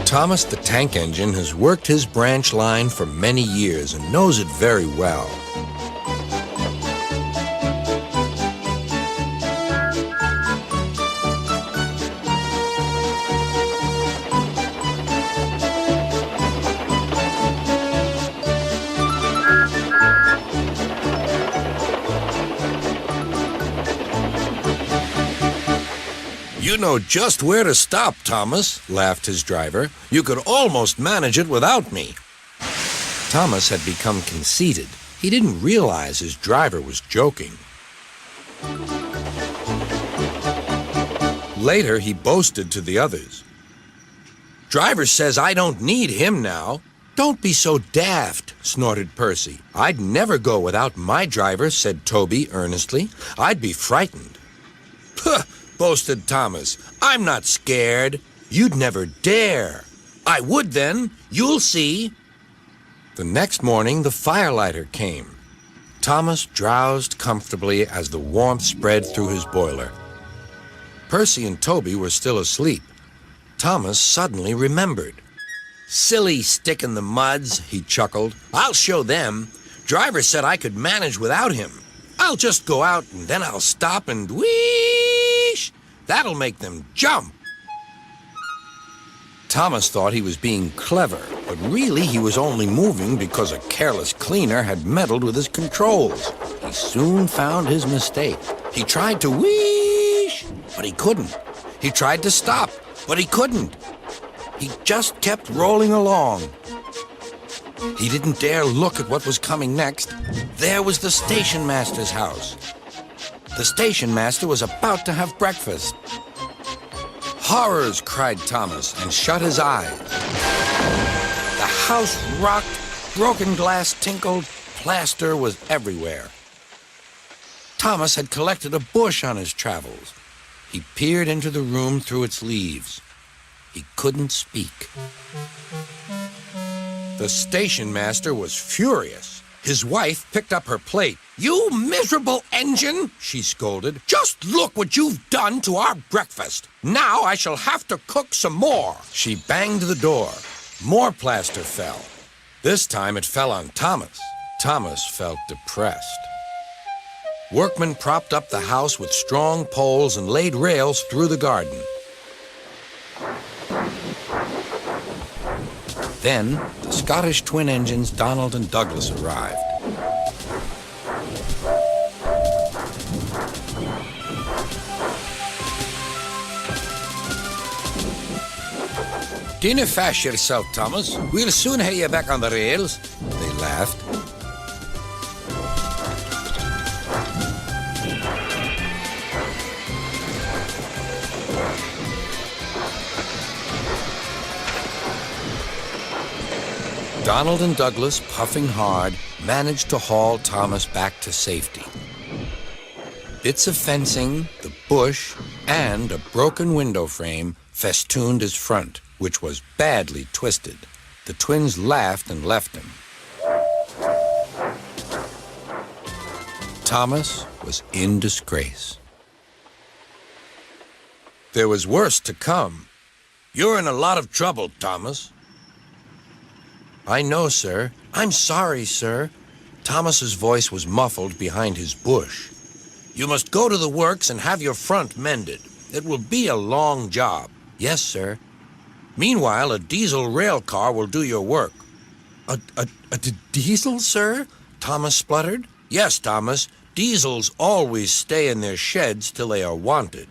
Thomas the Tank Engine has worked his branch line for many years and knows it very well. You know just where to stop, Thomas, laughed his driver. You could almost manage it without me. Thomas had become conceited. He didn't realize his driver was joking. Later, he boasted to the others. Driver says I don't need him now. Don't be so daft, snorted Percy. I'd never go without my driver, said Toby earnestly. I'd be frightened. Puh! Boasted Thomas. I'm not scared. You'd never dare. I would then. You'll see. The next morning, the firelighter came. Thomas drowsed comfortably as the warmth spread through his boiler. Percy and Toby were still asleep. Thomas suddenly remembered. Silly stick in the muds, he chuckled. I'll show them. Driver said I could manage without him. I'll just go out and then I'll stop and whoosh! That'll make them jump. Thomas thought he was being clever, but really he was only moving because a careless cleaner had meddled with his controls. He soon found his mistake. He tried to whoosh, but he couldn't. He tried to stop, but he couldn't. He just kept rolling along. He didn't dare look at what was coming next. There was the station master's house. The station master was about to have breakfast. Horrors, cried Thomas, and shut his eyes. The house rocked, broken glass tinkled, plaster was everywhere. Thomas had collected a bush on his travels. He peered into the room through its leaves. He couldn't speak. The station master was furious. His wife picked up her plate. You miserable engine, she scolded. Just look what you've done to our breakfast. Now I shall have to cook some more. She banged the door. More plaster fell. This time it fell on Thomas. Thomas felt depressed. Workmen propped up the house with strong poles and laid rails through the garden. Then, the Scottish twin engines Donald and Douglas arrived. Dinna fash yourself, Thomas. We'll soon have you back on the rails. They laughed. Donald and Douglas, puffing hard, managed to haul Thomas back to safety. Bits of fencing, the bush, and a broken window frame festooned his front, which was badly twisted. The twins laughed and left him. Thomas was in disgrace. There was worse to come. You're in a lot of trouble, Thomas. I know, sir. I'm sorry, sir. Thomas's voice was muffled behind his bush. You must go to the works and have your front mended. It will be a long job. Yes, sir. Meanwhile, a diesel rail car will do your work. A diesel, sir? Thomas spluttered. Yes, Thomas. Diesels always stay in their sheds till they are wanted.